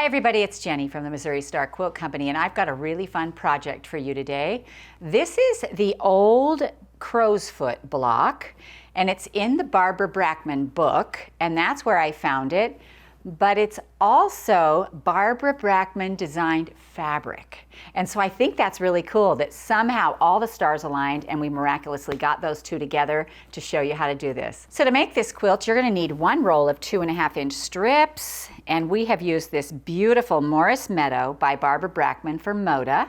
Hi everybody, it's Jenny from the Missouri Star Quilt Company, and I've got a really fun project for you today. This is the old crow's foot block, and it's in the Barbara Brackman book, and that's where I found it. But it's also Barbara Brackman designed fabric. And so I think that's really cool that somehow all the stars aligned and we miraculously got those two together to show you how to do this. So to make this quilt, you're gonna need one roll of 2.5-inch strips, and we have used this beautiful Morris Meadow by Barbara Brackman for Moda.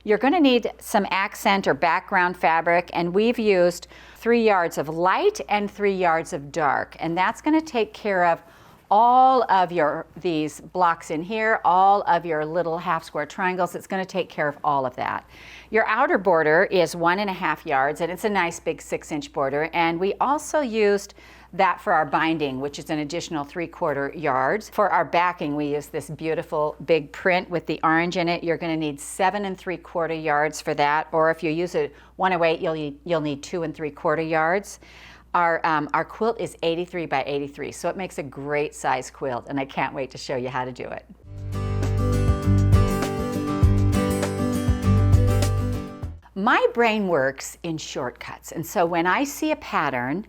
You're gonna need some accent or background fabric, and we've used 3 yards of light and 3 yards of dark, and that's gonna take care of all of these blocks in here, all of your little half square triangles. It's going to take care of all of that. Your outer border is 1.5 yards, and it's a nice big 6-inch border. And we also used that for our binding, which is an additional 3/4 yards. For our backing, we use this beautiful big print with the orange in it. You're going to need 7 3/4 yards for that, or if you use a 108, you'll need 2 3/4 yards. Our quilt is 83 by 83, so it makes a great size quilt, and I can't wait to show you how to do it. My brain works in shortcuts, and so when I see a pattern,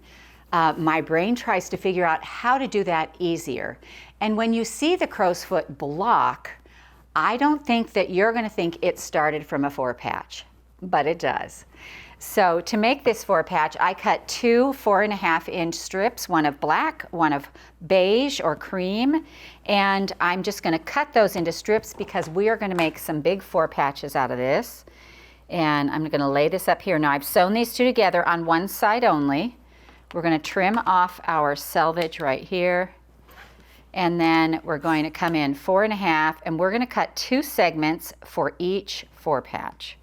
my brain tries to figure out how to do that easier. And when you see the crow's foot block, I don't think that you're going to think it started from a 4-patch, but it does. So to make this 4-patch, I cut 2 4.5-inch strips, one of black, one of beige or cream, and I'm just going to cut those into strips because we are going to make some big 4-patches out of this. And I'm going to lay this up here. Now I've sewn these two together on one side only. We're going to trim off our selvage right here, and then we're going to come in 4.5, and we're going to cut 2 segments for each 4-patch.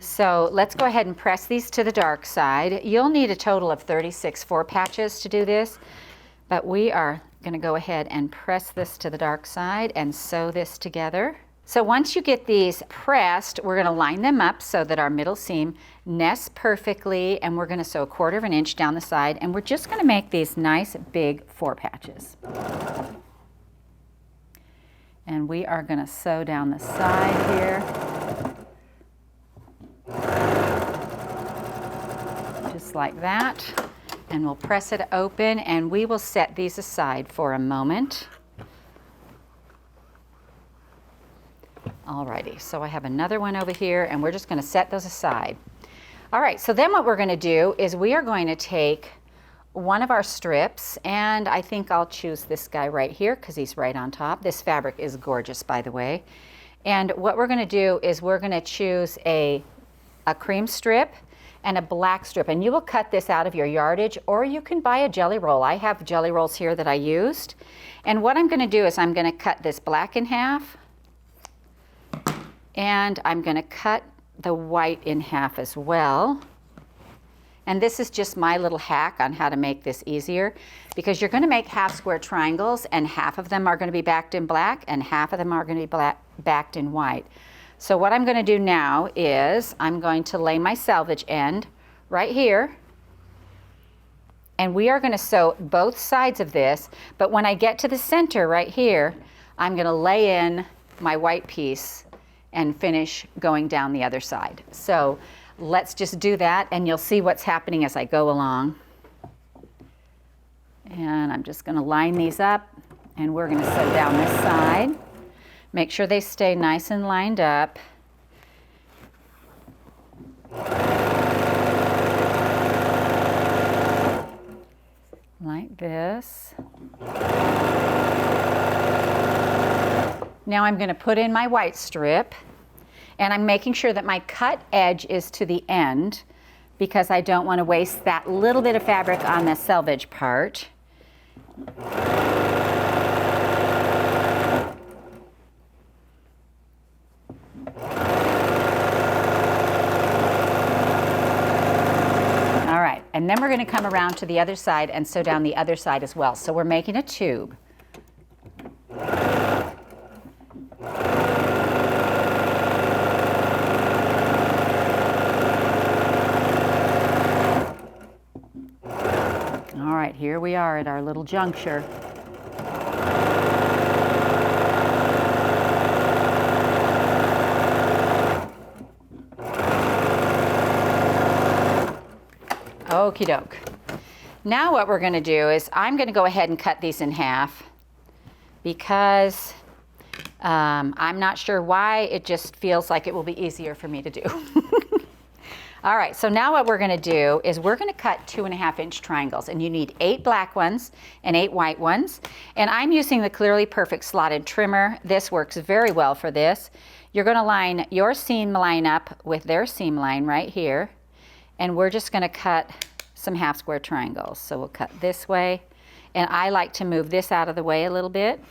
So let's go ahead and press these to the dark side. You'll need a total of 36 4-patches to do this, but we are going to go ahead and press this to the dark side and sew this together. So once you get these pressed, we're going to line them up so that our middle seam nests perfectly, and we're going to sew 1/4 inch down the side, and we're just going to make these nice big 4-patches. And we are going to sew down the side here. Just like that, and we'll press it open, and we will set these aside for a moment. Alrighty, so I have another one over here, and we're just going to set those aside. All right, so then what we're going to do is we are going to take one of our strips, and I think I'll choose this guy right here because he's right on top. This fabric is gorgeous, by the way. And what we're going to do is we're going to choose a cream strip and a black strip, and you will cut this out of your yardage, or you can buy a jelly roll. I have jelly rolls here that I used, and what I'm going to do is I'm going to cut this black in half, and I'm going to cut the white in half as well. And this is just my little hack on how to make this easier, because you're going to make half square triangles, and half of them are going to be backed in black and half of them are going to be backed in white. So what I'm going to do now is I'm going to lay my selvage end right here, and we are going to sew both sides of this, but when I get to the center right here, I'm going to lay in my white piece and finish going down the other side. So let's just do that, and you'll see what's happening as I go along. And I'm just going to line these up, and we're going to sew down this side. Make sure they stay nice and lined up. Like this. Now I'm going to put in my white strip, and I'm making sure that my cut edge is to the end because I don't want to waste that little bit of fabric on the selvage part. And then we're going to come around to the other side and sew down the other side as well. So we're making a tube. All right, here we are at our little juncture. Okie doke. Now what we're gonna do is I'm gonna go ahead and cut these in half because I'm not sure why, it just feels like it will be easier for me to do. All right, so now what we're gonna do is we're gonna cut 2.5-inch triangles, and you need 8 black ones and 8 white ones. And I'm using the Clearly Perfect slotted trimmer. This works very well for this. You're gonna line your seam line up with their seam line right here, and we're just gonna cut some half square triangles. So we'll cut this way, and I like to move this out of the way a little bit.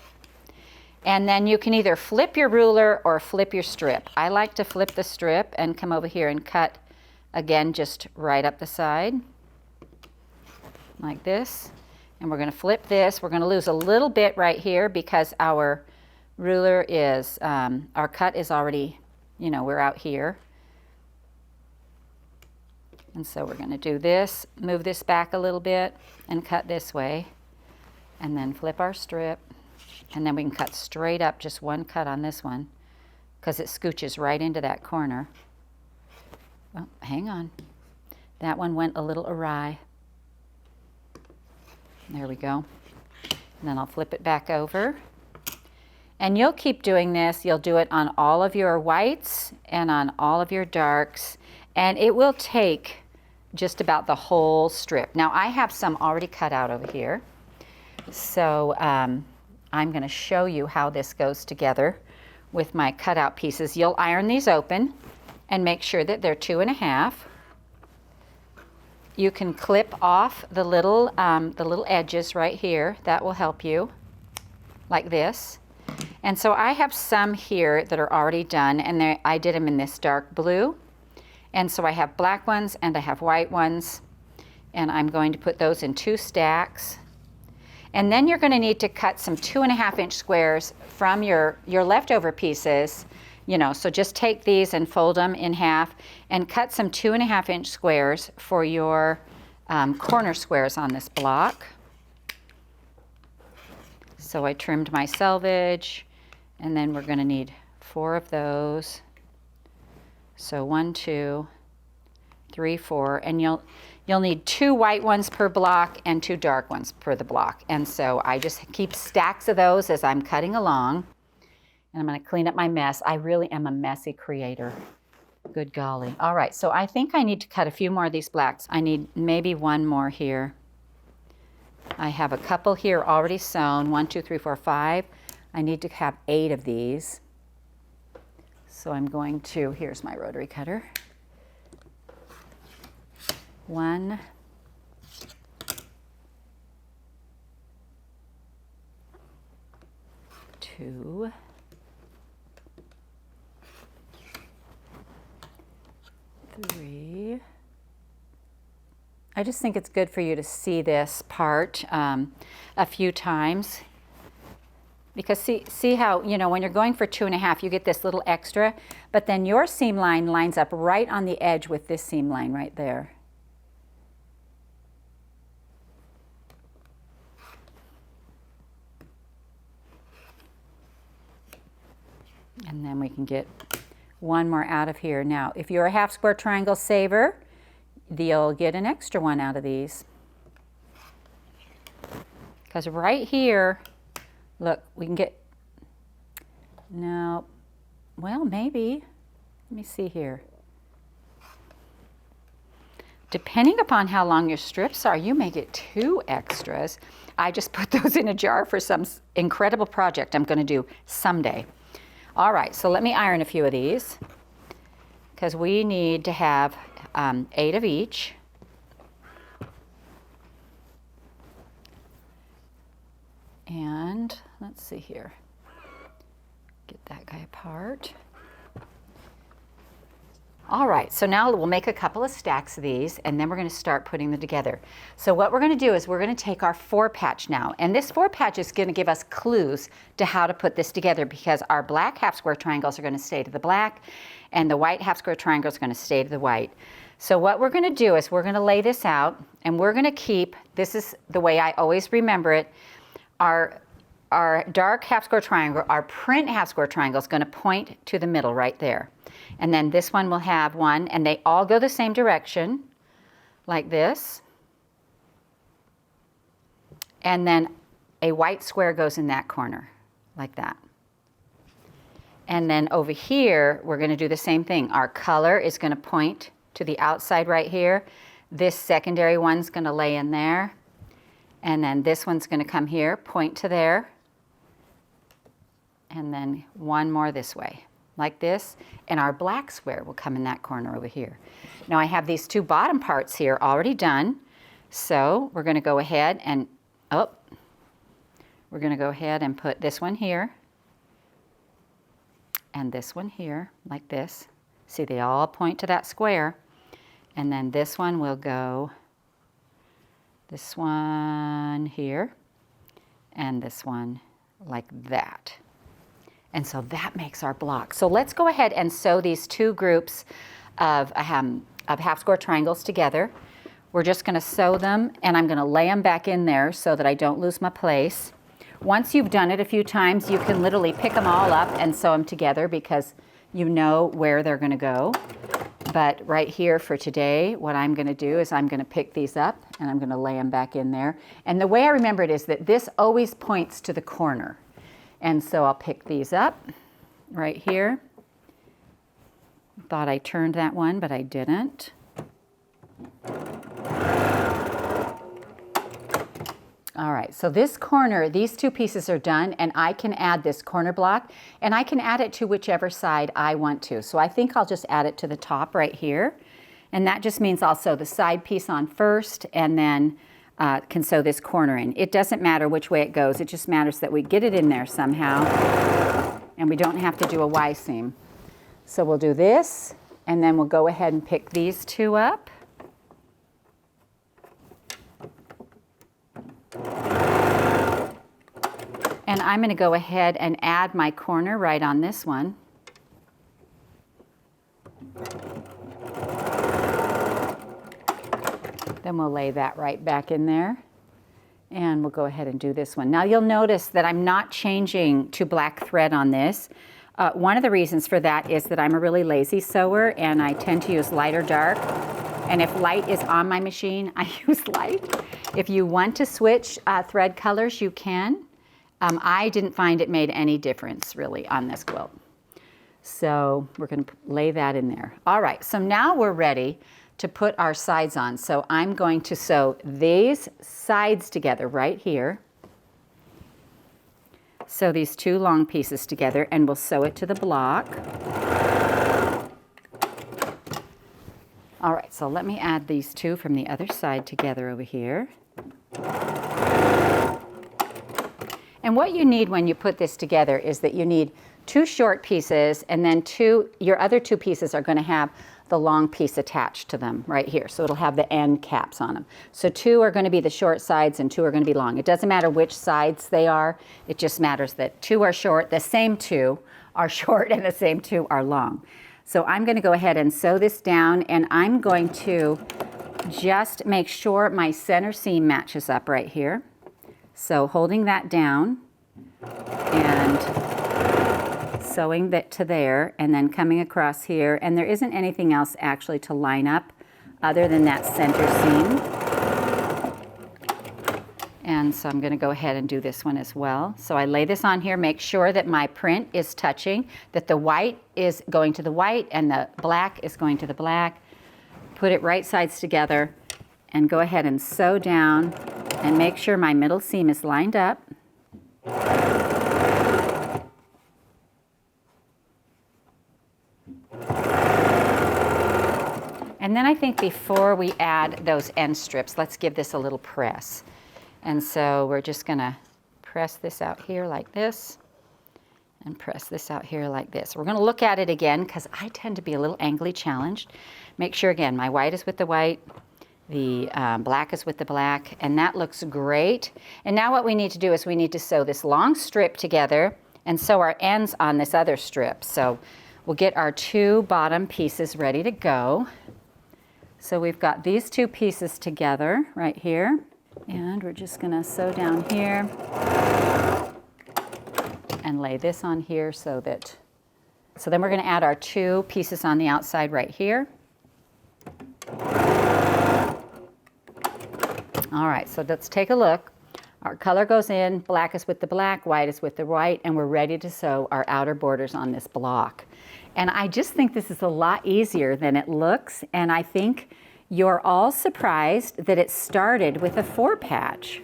And then you can either flip your ruler or flip your strip. I like to flip the strip and come over here and cut again, just right up the side, like this. And we're gonna flip this. We're gonna lose a little bit right here because our ruler is, our cut is already, you know, we're out here. And so we're gonna do this, move this back a little bit and cut this way, and then flip our strip. And then we can cut straight up, just one cut on this one, because it scooches right into that corner. Oh, hang on. That one went a little awry. There we go. And then I'll flip it back over. And you'll keep doing this. You'll do it on all of your whites and on all of your darks. And it will take just about the whole strip. Now I have some already cut out over here. So I'm going to show you how this goes together with my cutout pieces. You'll iron these open and make sure that they're 2.5. You can clip off the little edges right here. That will help you, like this. And so I have some here that are already done, and I did them in this dark blue. And so I have black ones and I have white ones, and I'm going to put those in 2 stacks. And then you're going to need to cut some 2.5-inch squares from your leftover pieces. You know, so just take these and fold them in half and cut some 2.5-inch squares for your corner squares on this block. So I trimmed my selvage, and then we're going to need 4 of those. So 1, 2, 3, 4, and you'll need 2 white ones per block and 2 dark ones per the block. And so I just keep stacks of those as I'm cutting along. And I'm going to clean up my mess. I really am a messy creator. Good golly. All right, so I think I need to cut a few more of these blacks. I need maybe 1 more here. I have a couple here already sewn. 1, 2, 3, 4, 5. I need to have 8 of these. So I'm going to, here's my rotary cutter. 1, 2, 3. I just think it's good for you to see this part a few times, because see how, you know, when you're going for 2.5, you get this little extra, but then your seam line lines up right on the edge with this seam line right there. And then we can get 1 more out of here. Now, if you're a half square triangle saver, you'll get an extra one out of these. Because right here, look, we can get, no, well, maybe. Let me see here. Depending upon how long your strips are, you may get 2 extras. I just put those in a jar for some incredible project I'm going to do someday. All right, so let me iron a few of these, because we need to have 8 of each. And let's see here. Get that guy apart. All right, so now we'll make a couple of stacks of these, and then we're going to start putting them together. So what we're going to do is we're going to take our 4-patch now, and this 4-patch is going to give us clues to how to put this together, because our black half square triangles are going to stay to the black, and the white half square triangles are going to stay to the white. So what we're going to do is we're going to lay this out, and we're going to keep, this is the way I always remember it, our dark half square triangle, our print half square triangle is going to point to the middle right there. And then this one will have 1, and they all go the same direction, like this. And then a white square goes in that corner, like that. And then over here, we're going to do the same thing. Our color is going to point to the outside right here. This secondary one's going to lay in there. And then this one's going to come here, point to there. And then one more this way, like this. And our black square will come in that corner over here. Now I have these two bottom parts here already done. So we're going to go ahead and, we're going to go ahead and put this one here. And this one here, like this. See, they all point to that square. And then this one will go, this one here, and this one like that. And so that makes our block. So let's go ahead and sew these two groups of half square triangles together. We're just going to sew them, and I'm going to lay them back in there so that I don't lose my place. Once you've done it a few times, you can literally pick them all up and sew them together because you know where they're going to go. But right here for today, what I'm going to do is I'm going to pick these up and I'm going to lay them back in there. And the way I remember it is that this always points to the corner. And so I'll pick these up right here. Thought I turned that one, but I didn't. All right, so this corner, these two pieces are done, and I can add this corner block, and I can add it to whichever side I want to. So I think I'll just add it to the top right here, and that just means I'll sew the side piece on first, and then can sew this corner in. It doesn't matter which way it goes, it just matters that we get it in there somehow, and we don't have to do a Y seam. So we'll do this, and then we'll go ahead and pick these two up. And I'm going to go ahead and add my corner right on this one. Then we'll lay that right back in there. And we'll go ahead and do this one. Now you'll notice that I'm not changing to black thread on this. One of the reasons for that is that I'm a really lazy sewer and I tend to use light or dark. And if light is on my machine, I use light. If you want to switch thread colors, you can. I didn't find it made any difference really on this quilt. So we're going to lay that in there. All right, so now we're ready to put our sides on. So I'm going to sew these sides together right here. Sew these two long pieces together and we'll sew it to the block. All right, so let me add these two from the other side together over here. And what you need when you put this together is that you need two short pieces, and then your other two pieces are going to have the long piece attached to them right here. So it'll have the end caps on them. So two are going to be the short sides and two are going to be long. It doesn't matter which sides they are. It just matters that two are short, the same two are short, and the same two are long. So I'm going to go ahead and sew this down, and I'm going to just make sure my center seam matches up right here. So holding that down and sewing that to there, and then coming across here, and there isn't anything else actually to line up other than that center seam. And so I'm going to go ahead and do this one as well. So I lay this on here, make sure that my print is touching, that the white is going to the white and the black is going to the black. Put it right sides together and go ahead and sew down and make sure my middle seam is lined up. And then I think before we add those end strips, let's give this a little press. And so we're just going to press this out here like this and press this out here like this. We're going to look at it again because I tend to be a little angly challenged. Make sure again my white is with the white, the black is with the black, and that looks great. And now what we need to do is we need to sew this long strip together and sew our ends on this other strip. So we'll get our two bottom pieces ready to go. So we've got these two pieces together right here, and we're just going to sew down here and lay this on here so then we're going to add our two pieces on the outside right here. All right, so let's take a look. Our color goes in, black is with the black, white is with the white, and we're ready to sew our outer borders on this block. And I just think this is a lot easier than it looks, and I think you're all surprised that it started with a 4-patch.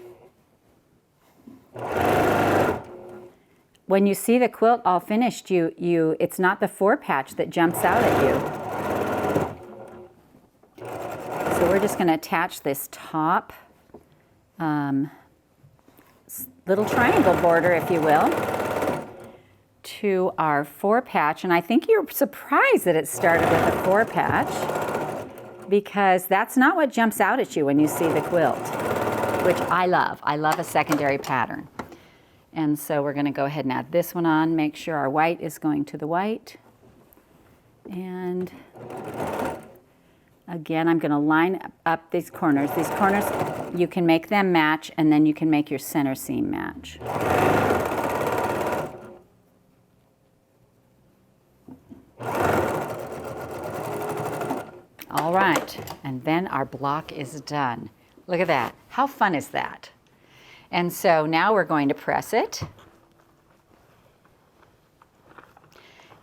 When you see the quilt all finished, it's not the 4-patch that jumps out at you. So we're just going to attach this top little triangle border, if you will, to our 4-patch. And I think you're surprised that it started with a 4-patch, because that's not what jumps out at you when you see the quilt, which I love. I love a secondary pattern. And so we're going to go ahead and add this one on, make sure our white is going to the white. And again, I'm going to line up these corners. These corners, you can make them match, and then you can make your center seam match. All right, and then our block is done. Look at that. How fun is that? And so now we're going to press it.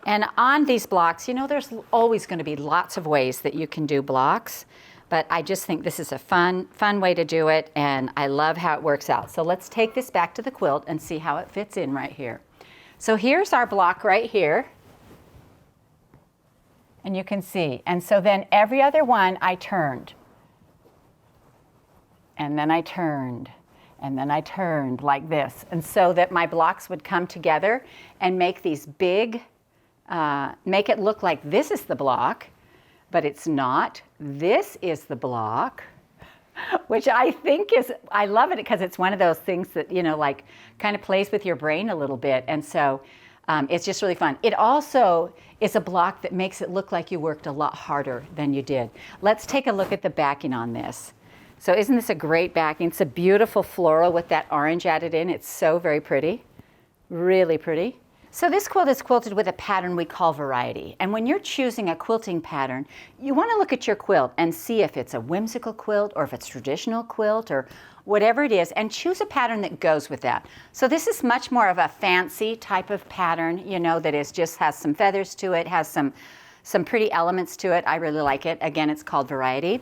And on these blocks, you know, there's always going to be lots of ways that you can do blocks, but I just think this is a fun way to do it, and I love how it works out. So let's take this back to the quilt and see how it fits in right here. So here's our block right here. And you can see. And so then every other one I turned. And then I turned. And then I turned like this. And so that my blocks would come together and make these big, make it look like this is the block, but it's not. This is the block, which I think is, I love it because it's one of those things that, you know, like kind of plays with your brain a little bit. And so it's just really fun. It also is a block that makes it look like you worked a lot harder than you did. Let's take a look at the backing on this. So isn't this a great backing? It's a beautiful floral with that orange added in. It's so very pretty, really pretty. So this quilt is quilted with a pattern we call variety. And when you're choosing a quilting pattern, you want to look at your quilt and see if it's a whimsical quilt or if it's traditional quilt or whatever it is, and choose a pattern that goes with that. So this is much more of a fancy type of pattern, you know, that is just has some feathers to it, has some pretty elements to it. I really like it. Again, it's called variety.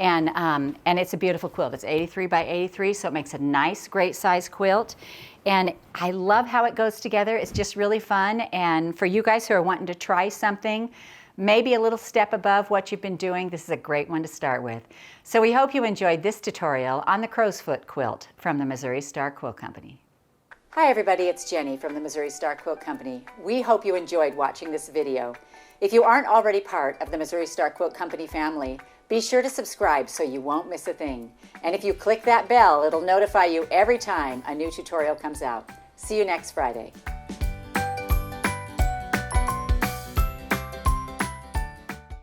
And it's a beautiful quilt. It's 83 by 83, so it makes a nice, great size quilt. And I love how it goes together. It's just really fun. And for you guys who are wanting to try something, maybe a little step above what you've been doing, this is a great one to start with. So we hope you enjoyed this tutorial on the crow's foot quilt from the Missouri Star Quilt Company. Hi everybody, it's Jenny from the Missouri Star Quilt Company. We hope you enjoyed watching this video. If you aren't already part of the Missouri Star Quilt Company family, be sure to subscribe so you won't miss a thing. And if you click that bell, it'll notify you every time a new tutorial comes out. See you next Friday.